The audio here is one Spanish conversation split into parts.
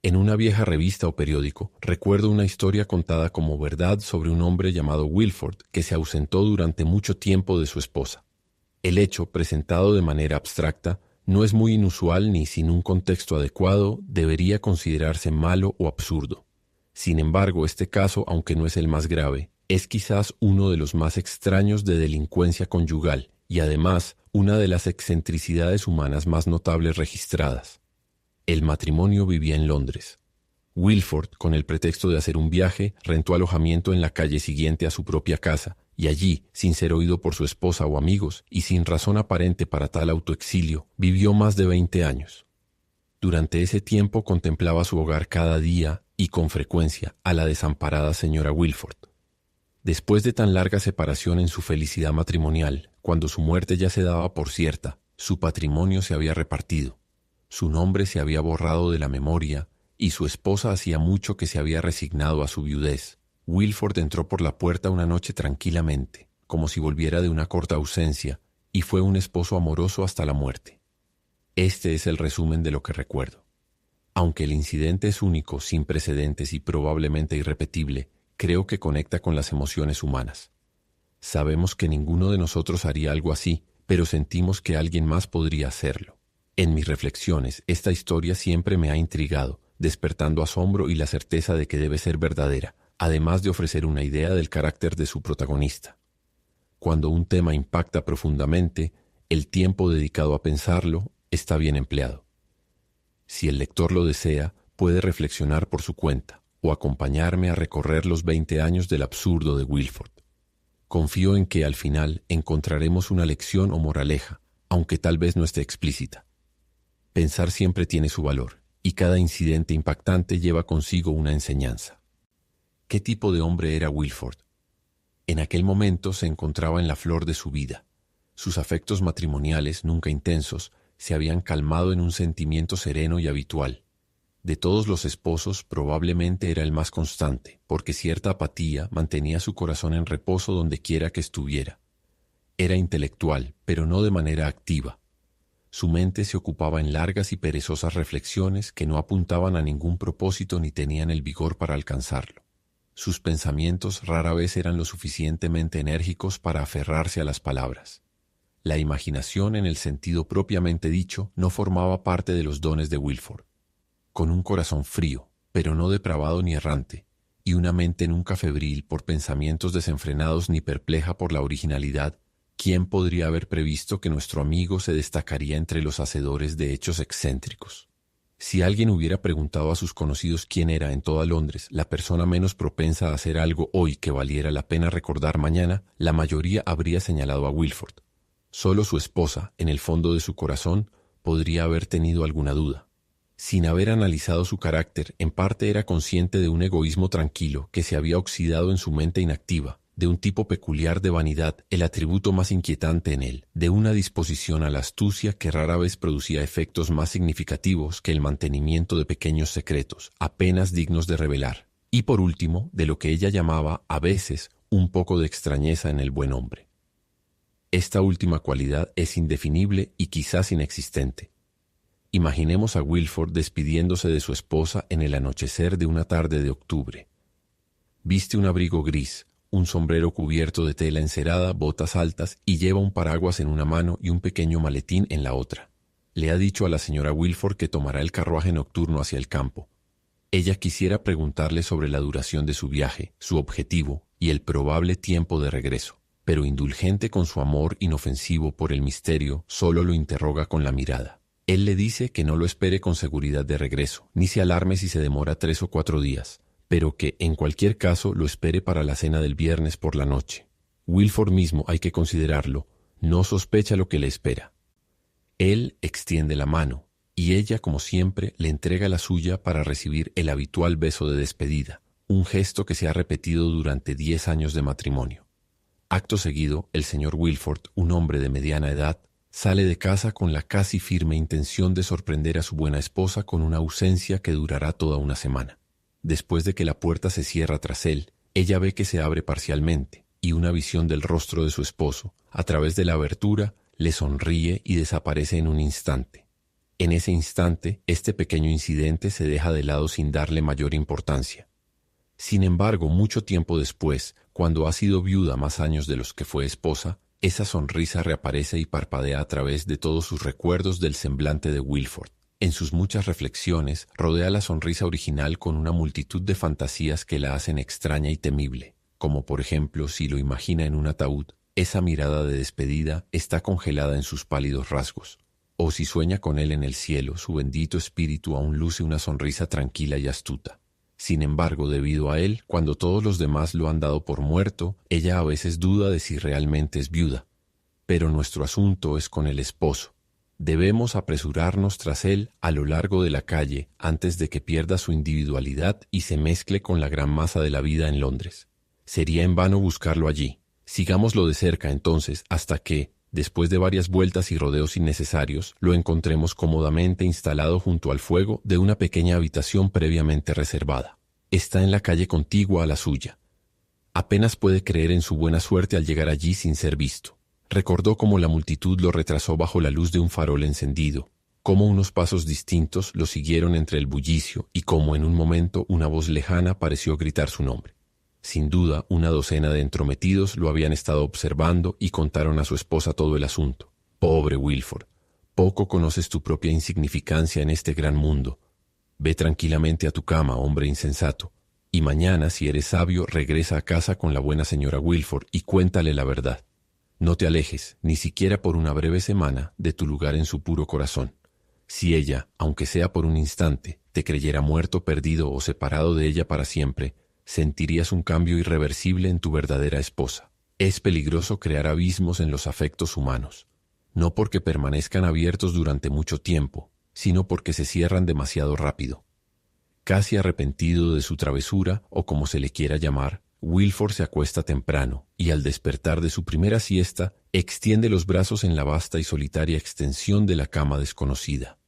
En una vieja revista o periódico, recuerdo una historia contada como verdad sobre un hombre llamado Wilford que se ausentó durante mucho tiempo de su esposa. El hecho, presentado de manera abstracta, no es muy inusual ni sin un contexto adecuado debería considerarse malo o absurdo. Sin embargo, este caso, aunque no es el más grave, es quizás uno de los más extraños de delincuencia conyugal y además una de las excentricidades humanas más notables registradas. El matrimonio vivía en Londres. Wilford, con el pretexto de hacer un viaje, rentó alojamiento en la calle siguiente a su propia casa, y allí, sin ser oído por su esposa o amigos, y sin razón aparente para tal autoexilio, vivió más de 20 años. Durante ese tiempo contemplaba su hogar cada día, y con frecuencia, a la desamparada señora Wilford. Después de tan larga separación en su felicidad matrimonial, cuando su muerte ya se daba por cierta, su patrimonio se había repartido. Su nombre se había borrado de la memoria y su esposa hacía mucho que se había resignado a su viudez. Wilford entró por la puerta una noche tranquilamente, como si volviera de una corta ausencia, y fue un esposo amoroso hasta la muerte. Este es el resumen de lo que recuerdo. Aunque el incidente es único, sin precedentes y probablemente irrepetible, creo que conecta con las emociones humanas. Sabemos que ninguno de nosotros haría algo así, pero sentimos que alguien más podría hacerlo. En mis reflexiones, esta historia siempre me ha intrigado, despertando asombro y la certeza de que debe ser verdadera, además de ofrecer una idea del carácter de su protagonista. Cuando un tema impacta profundamente, el tiempo dedicado a pensarlo está bien empleado. Si el lector lo desea, puede reflexionar por su cuenta o acompañarme a recorrer los 20 años del absurdo de Wilford. Confío en que al final encontraremos una lección o moraleja, aunque tal vez no esté explícita. Pensar siempre tiene su valor, y cada incidente impactante lleva consigo una enseñanza. ¿Qué tipo de hombre era Wilford? En aquel momento se encontraba en la flor de su vida. Sus afectos matrimoniales, nunca intensos, se habían calmado en un sentimiento sereno y habitual. De todos los esposos, probablemente era el más constante, porque cierta apatía mantenía su corazón en reposo donde quiera que estuviera. Era intelectual, pero no de manera activa. Su mente se ocupaba en largas y perezosas reflexiones que no apuntaban a ningún propósito ni tenían el vigor para alcanzarlo. Sus pensamientos rara vez eran lo suficientemente enérgicos para aferrarse a las palabras. La imaginación, en el sentido propiamente dicho, no formaba parte de los dones de Wilford. Con un corazón frío, pero no depravado ni errante, y una mente nunca febril por pensamientos desenfrenados ni perpleja por la originalidad, ¿quién podría haber previsto que nuestro amigo se destacaría entre los hacedores de hechos excéntricos? Si alguien hubiera preguntado a sus conocidos quién era en toda Londres la persona menos propensa a hacer algo hoy que valiera la pena recordar mañana, la mayoría habría señalado a Wilford. Solo su esposa, en el fondo de su corazón, podría haber tenido alguna duda. Sin haber analizado su carácter, en parte era consciente de un egoísmo tranquilo que se había oxidado en su mente inactiva, de un tipo peculiar de vanidad, el atributo más inquietante en él, de una disposición a la astucia que rara vez producía efectos más significativos que el mantenimiento de pequeños secretos, apenas dignos de revelar, y por último, de lo que ella llamaba, a veces, un poco de extrañeza en el buen hombre. Esta última cualidad es indefinible y quizás inexistente. Imaginemos a Wilford despidiéndose de su esposa en el anochecer de una tarde de octubre. Viste un abrigo gris, un sombrero cubierto de tela encerada, botas altas y lleva un paraguas en una mano y un pequeño maletín en la otra. Le ha dicho a la señora Wilford que tomará el carruaje nocturno hacia el campo. Ella quisiera preguntarle sobre la duración de su viaje, su objetivo y el probable tiempo de regreso, pero indulgente con su amor inofensivo por el misterio, solo lo interroga con la mirada. Él le dice que no lo espere con seguridad de regreso, ni se alarme si se demora 3 o 4 días, pero que, en cualquier caso, lo espere para la cena del viernes por la noche. Wilford mismo, hay que considerarlo, no sospecha lo que le espera. Él extiende la mano, y ella, como siempre, le entrega la suya para recibir el habitual beso de despedida, un gesto que se ha repetido durante 10 años de matrimonio. Acto seguido, el señor Wilford, un hombre de mediana edad, sale de casa con la casi firme intención de sorprender a su buena esposa con una ausencia que durará toda una semana. Después de que la puerta se cierra tras él, ella ve que se abre parcialmente, y una visión del rostro de su esposo, a través de la abertura, le sonríe y desaparece en un instante. En ese instante, este pequeño incidente se deja de lado sin darle mayor importancia. Sin embargo, mucho tiempo después, cuando ha sido viuda más años de los que fue esposa, esa sonrisa reaparece y parpadea a través de todos sus recuerdos del semblante de Wilford. En sus muchas reflexiones, rodea la sonrisa original con una multitud de fantasías que la hacen extraña y temible, como por ejemplo, si lo imagina en un ataúd, esa mirada de despedida está congelada en sus pálidos rasgos. O si sueña con él en el cielo, su bendito espíritu aún luce una sonrisa tranquila y astuta. Sin embargo, debido a él, cuando todos los demás lo han dado por muerto, ella a veces duda de si realmente es viuda. Pero nuestro asunto es con el esposo. Debemos apresurarnos tras él a lo largo de la calle antes de que pierda su individualidad y se mezcle con la gran masa de la vida en Londres. Sería en vano buscarlo allí. Sigámoslo de cerca entonces hasta que, después de varias vueltas y rodeos innecesarios, lo encontremos cómodamente instalado junto al fuego de una pequeña habitación previamente reservada. Está en la calle contigua a la suya. Apenas puede creer en su buena suerte al llegar allí sin ser visto. Recordó cómo la multitud lo retrasó bajo la luz de un farol encendido, cómo unos pasos distintos lo siguieron entre el bullicio y cómo en un momento una voz lejana pareció gritar su nombre. Sin duda, una docena de entrometidos lo habían estado observando y contaron a su esposa todo el asunto. Pobre Wilford, poco conoces tu propia insignificancia en este gran mundo. Ve tranquilamente a tu cama, hombre insensato, y mañana, si eres sabio, regresa a casa con la buena señora Wilford y cuéntale la verdad. No te alejes, ni siquiera por una breve semana, de tu lugar en su puro corazón. Si ella, aunque sea por un instante, te creyera muerto, perdido o separado de ella para siempre, sentirías un cambio irreversible en tu verdadera esposa. Es peligroso crear abismos en los afectos humanos, no porque permanezcan abiertos durante mucho tiempo, sino porque se cierran demasiado rápido. Casi arrepentido de su travesura, o como se le quiera llamar, Wilford se acuesta temprano y al despertar de su primera siesta, extiende los brazos en la vasta y solitaria extensión de la cama desconocida.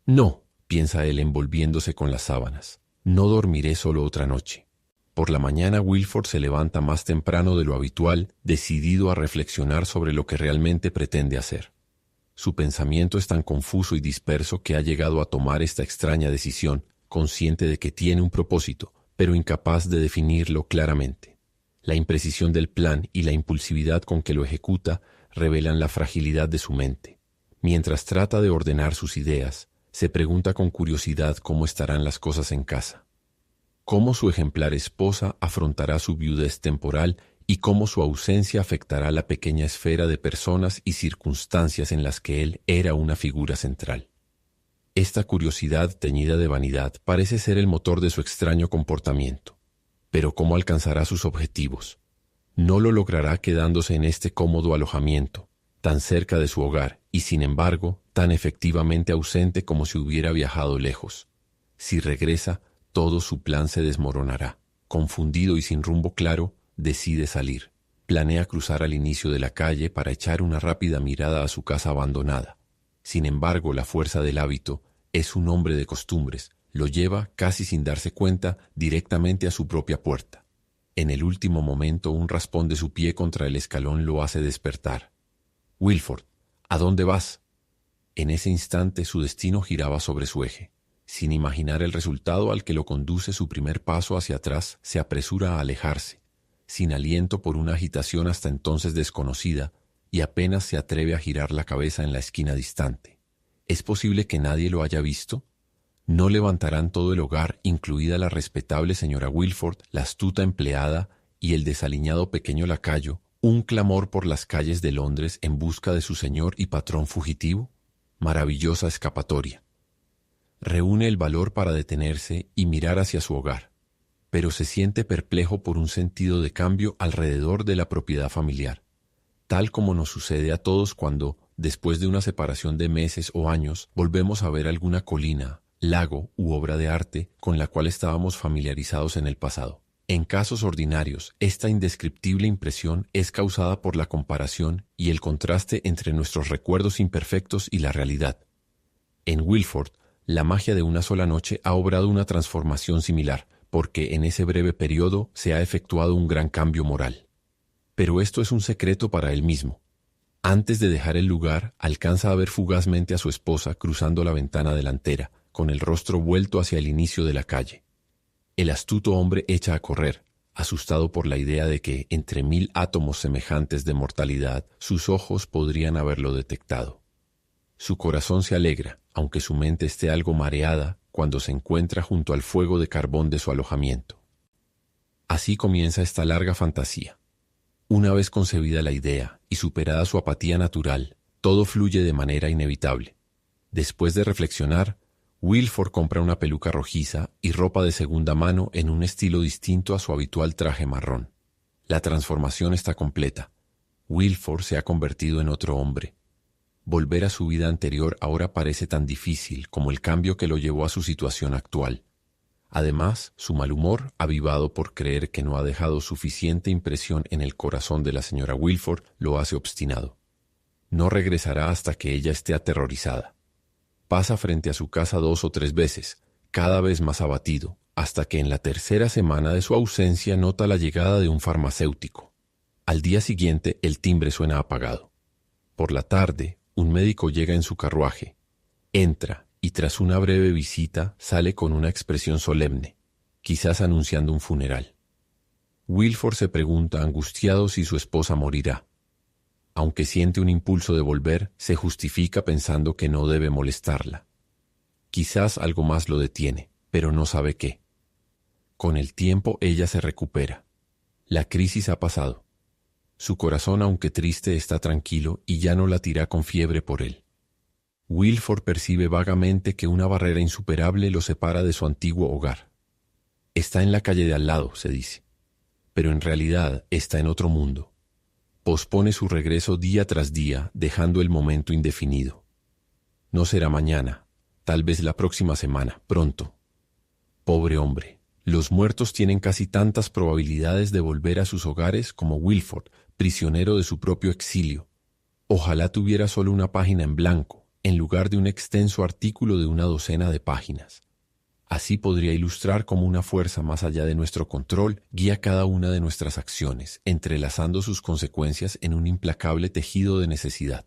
No, piensa él envolviéndose con las sábanas. No dormiré solo otra noche. Por la mañana Wilford se levanta más temprano de lo habitual, decidido a reflexionar sobre lo que realmente pretende hacer. Su pensamiento es tan confuso y disperso que ha llegado a tomar esta extraña decisión, consciente de que tiene un propósito, pero incapaz de definirlo claramente. La imprecisión del plan y la impulsividad con que lo ejecuta revelan la fragilidad de su mente. Mientras trata de ordenar sus ideas, se pregunta con curiosidad cómo estarán las cosas en casa, cómo su ejemplar esposa afrontará su viudez temporal y cómo su ausencia afectará la pequeña esfera de personas y circunstancias en las que él era una figura central. Esta curiosidad teñida de vanidad parece ser el motor de su extraño comportamiento. Pero ¿cómo alcanzará sus objetivos? No lo logrará quedándose en este cómodo alojamiento, tan cerca de su hogar y, sin embargo, tan efectivamente ausente como si hubiera viajado lejos. Si regresa, todo su plan se desmoronará. Confundido y sin rumbo claro, decide salir. Planea cruzar al inicio de la calle para echar una rápida mirada a su casa abandonada. Sin embargo, la fuerza del hábito, es un hombre de costumbres, lo lleva, casi sin darse cuenta, directamente a su propia puerta. En el último momento, un raspón de su pie contra el escalón lo hace despertar. «Wilford, ¿a dónde vas?» En ese instante su destino giraba sobre su eje. Sin imaginar el resultado al que lo conduce su primer paso hacia atrás, se apresura a alejarse, sin aliento por una agitación hasta entonces desconocida, y apenas se atreve a girar la cabeza en la esquina distante. ¿Es posible que nadie lo haya visto? ¿No levantarán todo el hogar, incluida la respetable señora Wilford, la astuta empleada y el desaliñado pequeño lacayo, un clamor por las calles de Londres en busca de su señor y patrón fugitivo? Maravillosa escapatoria. Reúne el valor para detenerse y mirar hacia su hogar, pero se siente perplejo por un sentido de cambio alrededor de la propiedad familiar, tal como nos sucede a todos cuando, después de una separación de meses o años, volvemos a ver alguna colina, lago u obra de arte con la cual estábamos familiarizados en el pasado. En casos ordinarios, esta indescriptible impresión es causada por la comparación y el contraste entre nuestros recuerdos imperfectos y la realidad. En Wilford, la magia de una sola noche ha obrado una transformación similar, porque en ese breve periodo se ha efectuado un gran cambio moral. Pero esto es un secreto para él mismo. Antes de dejar el lugar, alcanza a ver fugazmente a su esposa cruzando la ventana delantera, con el rostro vuelto hacia el inicio de la calle. El astuto hombre echa a correr, asustado por la idea de que, entre 1000 átomos semejantes de mortalidad, sus ojos podrían haberlo detectado. Su corazón se alegra, aunque su mente esté algo mareada, cuando se encuentra junto al fuego de carbón de su alojamiento. Así comienza esta larga fantasía. Una vez concebida la idea y superada su apatía natural, todo fluye de manera inevitable. Después de reflexionar, Wilford compra una peluca rojiza y ropa de segunda mano en un estilo distinto a su habitual traje marrón. La transformación está completa. Wilford se ha convertido en otro hombre. Volver a su vida anterior ahora parece tan difícil como el cambio que lo llevó a su situación actual. Además, su mal humor, avivado por creer que no ha dejado suficiente impresión en el corazón de la señora Wilford, lo hace obstinado. No regresará hasta que ella esté aterrorizada. Pasa frente a su casa 2 o 3 veces, cada vez más abatido, hasta que en la tercera semana de su ausencia nota la llegada de un farmacéutico. Al día siguiente, el timbre suena apagado. Por la tarde, un médico llega en su carruaje. Entra y tras una breve visita sale con una expresión solemne, quizás anunciando un funeral. Wilford se pregunta angustiado si su esposa morirá. Aunque siente un impulso de volver, se justifica pensando que no debe molestarla. Quizás algo más lo detiene, pero no sabe qué. Con el tiempo ella se recupera. La crisis ha pasado. Su corazón, aunque triste, está tranquilo y ya no latirá con fiebre por él. Wilford percibe vagamente que una barrera insuperable lo separa de su antiguo hogar. Está en la calle de al lado, se dice, pero en realidad está en otro mundo. Pospone su regreso día tras día, dejando el momento indefinido. No será mañana, tal vez la próxima semana, pronto. Pobre hombre, los muertos tienen casi tantas probabilidades de volver a sus hogares como Wilford, prisionero de su propio exilio. Ojalá tuviera solo una página en blanco, en lugar de un extenso artículo de una docena de páginas. Así podría ilustrar cómo una fuerza más allá de nuestro control guía cada una de nuestras acciones, entrelazando sus consecuencias en un implacable tejido de necesidad.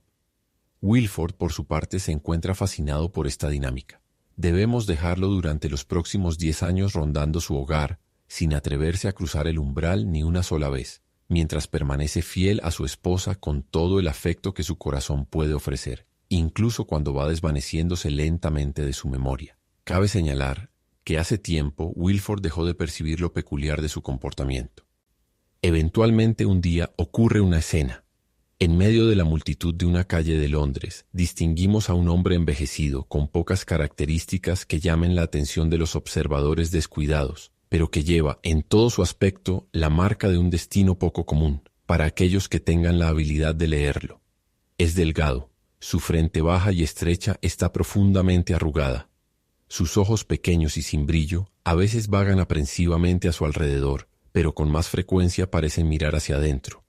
Wilford, por su parte, se encuentra fascinado por esta dinámica. Debemos dejarlo durante los próximos 10 años rondando su hogar, sin atreverse a cruzar el umbral ni una sola vez, mientras permanece fiel a su esposa con todo el afecto que su corazón puede ofrecer, incluso cuando va desvaneciéndose lentamente de su memoria. Cabe señalar que hace tiempo Wilford dejó de percibir lo peculiar de su comportamiento. Eventualmente un día ocurre una escena. En medio de la multitud de una calle de Londres, distinguimos a un hombre envejecido con pocas características que llamen la atención de los observadores descuidados, pero que lleva en todo su aspecto la marca de un destino poco común para aquellos que tengan la habilidad de leerlo. Es delgado, su frente baja y estrecha está profundamente arrugada. Sus ojos pequeños y sin brillo a veces vagan aprensivamente a su alrededor, pero con más frecuencia parecen mirar hacia adentro.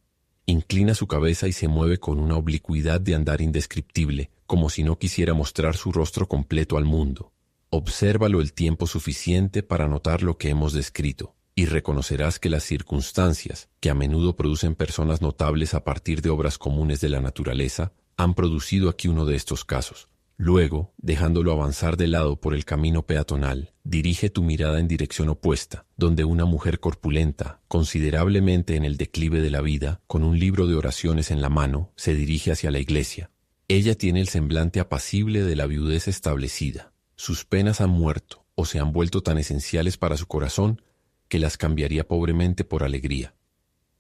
Inclina su cabeza y se mueve con una oblicuidad de andar indescriptible, como si no quisiera mostrar su rostro completo al mundo. Obsérvalo el tiempo suficiente para notar lo que hemos descrito, y reconocerás que las circunstancias, que a menudo producen personas notables a partir de obras comunes de la naturaleza, han producido aquí uno de estos casos. Luego, dejándolo avanzar de lado por el camino peatonal, dirige tu mirada en dirección opuesta, donde una mujer corpulenta, considerablemente en el declive de la vida, con un libro de oraciones en la mano, se dirige hacia la iglesia. Ella tiene el semblante apacible de la viudez establecida. Sus penas han muerto, o se han vuelto tan esenciales para su corazón, que las cambiaría pobremente por alegría.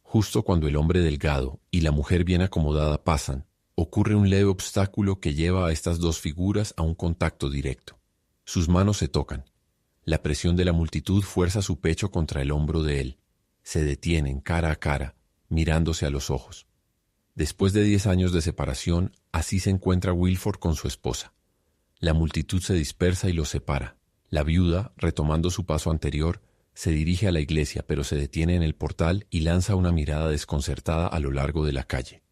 Justo cuando el hombre delgado y la mujer bien acomodada pasan, ocurre un leve obstáculo que lleva a estas dos figuras a un contacto directo. Sus manos se tocan. La presión de la multitud fuerza su pecho contra el hombro de él. Se detienen cara a cara, mirándose a los ojos. Después de 10 años de separación, así se encuentra Wilford con su esposa. La multitud se dispersa y los separa. La viuda, retomando su paso anterior, se dirige a la iglesia, pero se detiene en el portal y lanza una mirada desconcertada a lo largo de la calle.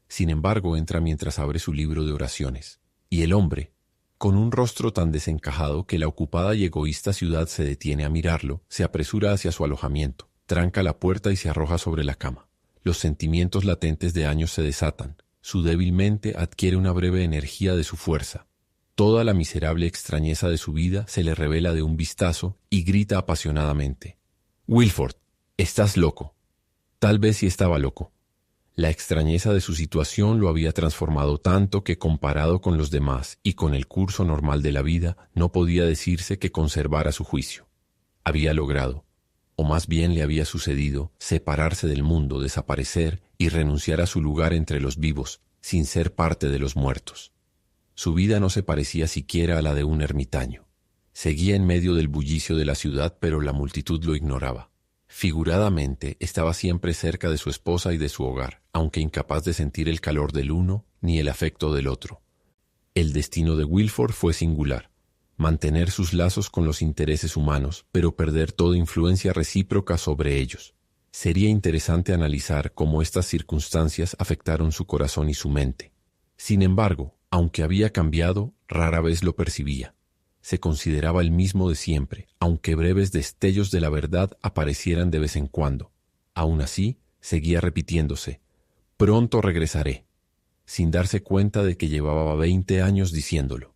Sin embargo, entra mientras abre su libro de oraciones. Y el hombre, con un rostro tan desencajado que la ocupada y egoísta ciudad se detiene a mirarlo, se apresura hacia su alojamiento, tranca la puerta y se arroja sobre la cama. Los sentimientos latentes de años se desatan. Su débil mente adquiere una breve energía de su fuerza. Toda la miserable extrañeza de su vida se le revela de un vistazo y grita apasionadamente: «Wilford, estás loco». Tal vez sí estaba loco. La extrañeza de su situación lo había transformado tanto que, comparado con los demás y con el curso normal de la vida, no podía decirse que conservara su juicio. Había logrado, o más bien le había sucedido, separarse del mundo, desaparecer y renunciar a su lugar entre los vivos, sin ser parte de los muertos. Su vida no se parecía siquiera a la de un ermitaño. Seguía en medio del bullicio de la ciudad, pero la multitud lo ignoraba. Figuradamente, estaba siempre cerca de su esposa y de su hogar, aunque incapaz de sentir el calor del uno ni el afecto del otro. El destino de Wilford fue singular: mantener sus lazos con los intereses humanos, pero perder toda influencia recíproca sobre ellos. Sería interesante analizar cómo estas circunstancias afectaron su corazón y su mente. Sin embargo, aunque había cambiado, rara vez lo percibía. Se consideraba el mismo de siempre, aunque breves destellos de la verdad aparecieran de vez en cuando. Aún así, seguía repitiéndose: «Pronto regresaré», sin darse cuenta de que llevaba 20 años diciéndolo.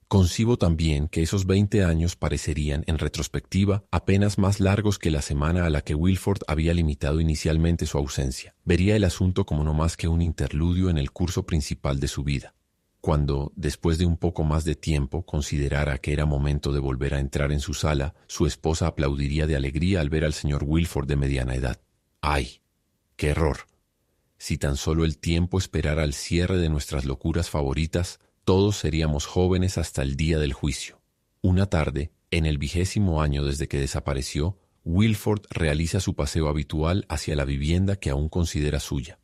Concibo también que esos 20 años parecerían, en retrospectiva, apenas más largos que la semana a la que Wilford había limitado inicialmente su ausencia. Vería el asunto como no más que un interludio en el curso principal de su vida. Cuando, después de un poco más de tiempo, considerara que era momento de volver a entrar en su sala, su esposa aplaudiría de alegría al ver al señor Wilford de mediana edad. ¡Ay! ¡Qué error! Si tan solo el tiempo esperara al cierre de nuestras locuras favoritas, todos seríamos jóvenes hasta el día del juicio. Una tarde, en el 20º año desde que desapareció, Wilford realiza su paseo habitual hacia la vivienda que aún considera suya.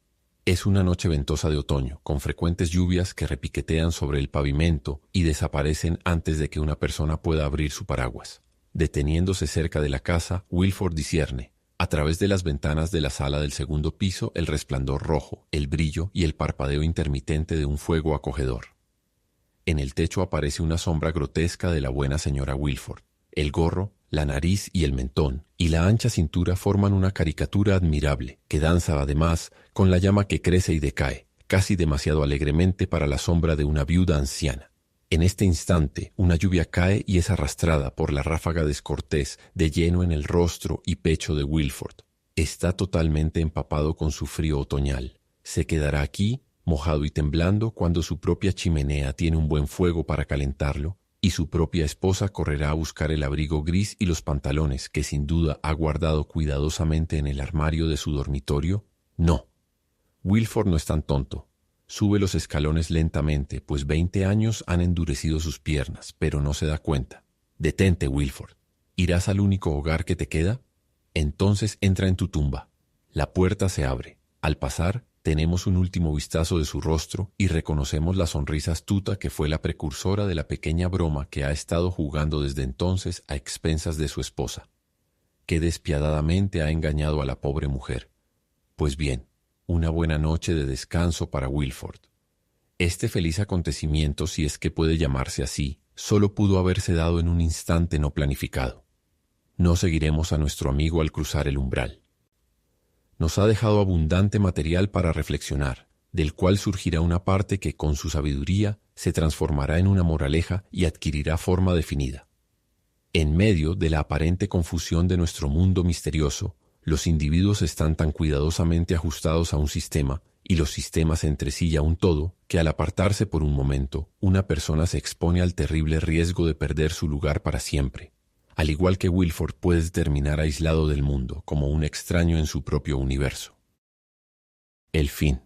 Es una noche ventosa de otoño, con frecuentes lluvias que repiquetean sobre el pavimento y desaparecen antes de que una persona pueda abrir su paraguas. Deteniéndose cerca de la casa, Wilford discierne, a través de las ventanas de la sala del segundo piso, el resplandor rojo, el brillo y el parpadeo intermitente de un fuego acogedor. En el techo aparece una sombra grotesca de la buena señora Wilford. El gorro, la nariz y el mentón, y la ancha cintura forman una caricatura admirable, que danza además con la llama que crece y decae, casi demasiado alegremente para la sombra de una viuda anciana. En este instante, una lluvia cae y es arrastrada por la ráfaga descortés de lleno en el rostro y pecho de Wilford. Está totalmente empapado con su frío otoñal. Se quedará aquí, mojado y temblando, cuando su propia chimenea tiene un buen fuego para calentarlo, y su propia esposa correrá a buscar el abrigo gris y los pantalones que sin duda ha guardado cuidadosamente en el armario de su dormitorio. No. Wilford no es tan tonto. Sube los escalones lentamente, pues 20 años han endurecido sus piernas, pero no se da cuenta. Detente, Wilford. ¿Irás al único hogar que te queda? Entonces entra en tu tumba. La puerta se abre. Al pasar, tenemos un último vistazo de su rostro y reconocemos la sonrisa astuta que fue la precursora de la pequeña broma que ha estado jugando desde entonces a expensas de su esposa. Qué despiadadamente ha engañado a la pobre mujer. Pues bien, una buena noche de descanso para Wilford. Este feliz acontecimiento, si es que puede llamarse así, solo pudo haberse dado en un instante no planificado. No seguiremos a nuestro amigo al cruzar el umbral. Nos ha dejado abundante material para reflexionar, del cual surgirá una parte que, con su sabiduría, se transformará en una moraleja y adquirirá forma definida. En medio de la aparente confusión de nuestro mundo misterioso, los individuos están tan cuidadosamente ajustados a un sistema, y los sistemas entre sí a un todo, que al apartarse por un momento, una persona se expone al terrible riesgo de perder su lugar para siempre. Al igual que Wilford puede terminar aislado del mundo, como un extraño en su propio universo. El fin.